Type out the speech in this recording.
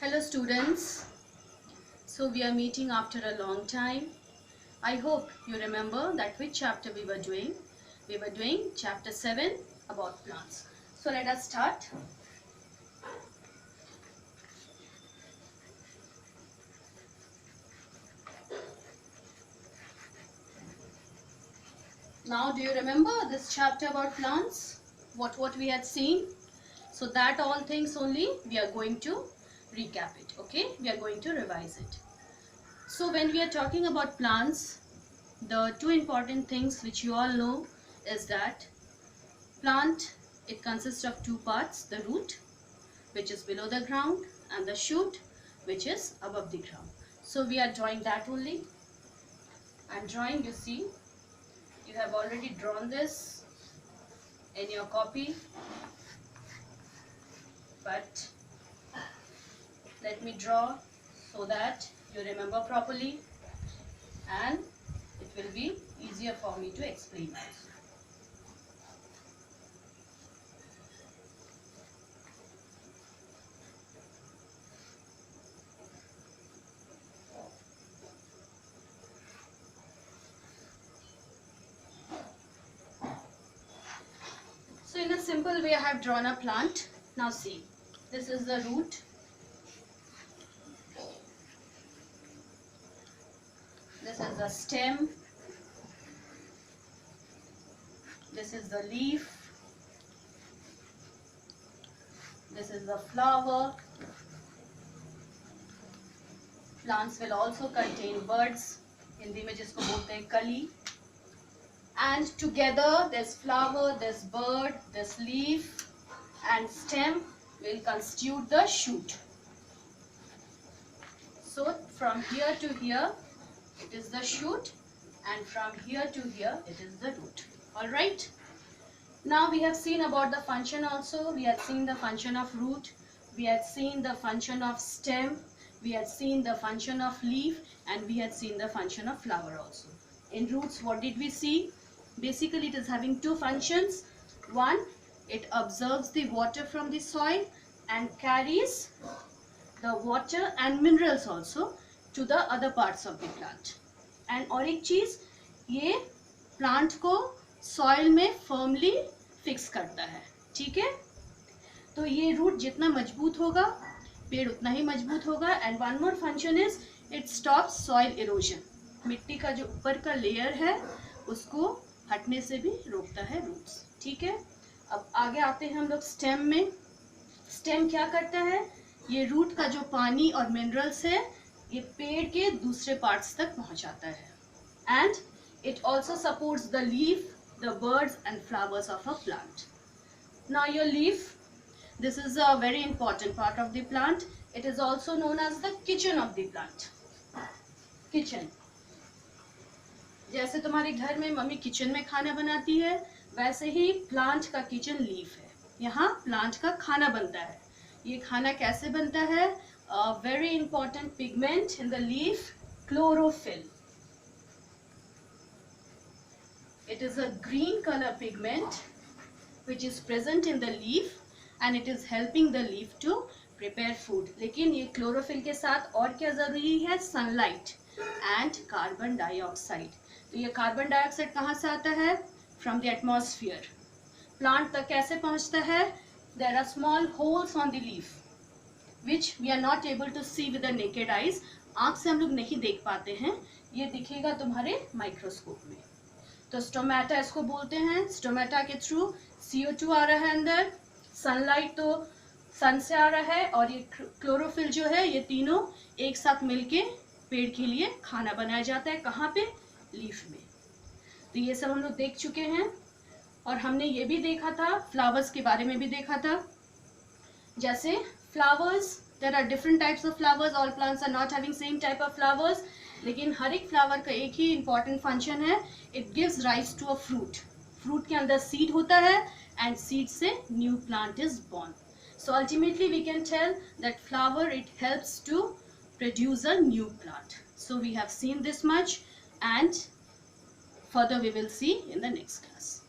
Hello students, so we are meeting after a long time. I hope you remember that which chapter we were doing. We were doing chapter 7 about plants. So let us start. Now do you remember this chapter about plants? What we had seen? So that all things only we are going to recap it, okay? We are going to revise it. So when we are talking about plants, the two important things which you all know is that plant, it consists of two parts, the root which is below the ground and the shoot which is above the ground. So we are drawing that only. And drawing, you see, you have already drawn this in your copy, but let me draw so that you remember properly and it will be easier for me to explain also. So in a simple way I have drawn a plant. Now see, this is the root. This is the stem. This is the leaf. This is the flower. Plants will also contain buds. Hindi mein jisko bolte hain kali. And together this flower, this bird, this leaf and stem will constitute the shoot. So from here to here it is the shoot and from here to here it is the root. Alright. Now we have seen about the function also. We had seen the function of root. We had seen the function of stem. We had seen the function of leaf and we had seen the function of flower also. In roots, what did we see? Basically it is having two functions. One, it absorbs the water from the soil and carries the water and minerals also to the other parts of the plant. And और एक चीज, ये plant को soil में firmly fix करता है, ठीक है? तो ये root जितना मजबूत होगा, पेड़ उतना ही मजबूत होगा. And one more function is it stops soil erosion. मिट्टी का जो ऊपर का layer है, उसको हटने से भी रोकता है roots, ठीक है? अब आगे आते हैं हम लोग stem में. Stem क्या करता है? ये root का जो पानी और minerals है, ये पेड़ के दूसरे parts तक पहुंचाता है. And it also supports the leaf, the birds and flowers of a plant. Now your leaf, this is a very important part of the plant. It is also known as the kitchen of the plant. Kitchen. जैसे तुम्हारे घर में mummy kitchen में खाना बनाती है, वैसे ही plant का किचन लीफ है. यहाँ प्लांट का खाना बनता है. ये खाना कैसे बनता है? A very important pigment in the leaf, chlorophyll. It is a green color pigment which is present in the leaf and it is helping the leaf to prepare food. लेकिन ये chlorophyll के साथ और क्या जरूरी है? Sunlight and carbon dioxide. तो ये कार्बन डाइऑक्साइड कहाँ से आता है? From the atmosphere. Plant तक कैसे पहुँचता है? There are small holes on the leaf which we are not able to see with the naked eyes. आँख से हम लोग नहीं देख पाते हैं. ये दिखेगा तुम्हारे माइक्रोस्कोप में. तो स्टोमेटा इसको बोलते हैं. स्टोमेटा के थ्रू CO2 आ रहा है अंदर, सनलाइट तो सन से आ रहा है और ये क्लोरोफिल जो है, ये तीनों एक साथ मिलके पेड़ के लिए खाना बनाया जाता है. कहाँ पे? लीफ में. तो ये सब हम लोग देख चुके हैं और हमने ये भी देखा था, फ्लावर्स के बारे में भी देखा था. जैसे flowers, there are different types of flowers. All plants are not having same type of flowers, लेकिन हर एक फ्लावर का एक ही इंपॉर्टेंट फंक्शन है. It gives rise to a fruit. Fruit के अंदर सीड होता है एंड सीड से new plant is born. So ultimately we can tell that flower, it helps to produce a new plant. So we have seen this much and further we will see in the next class.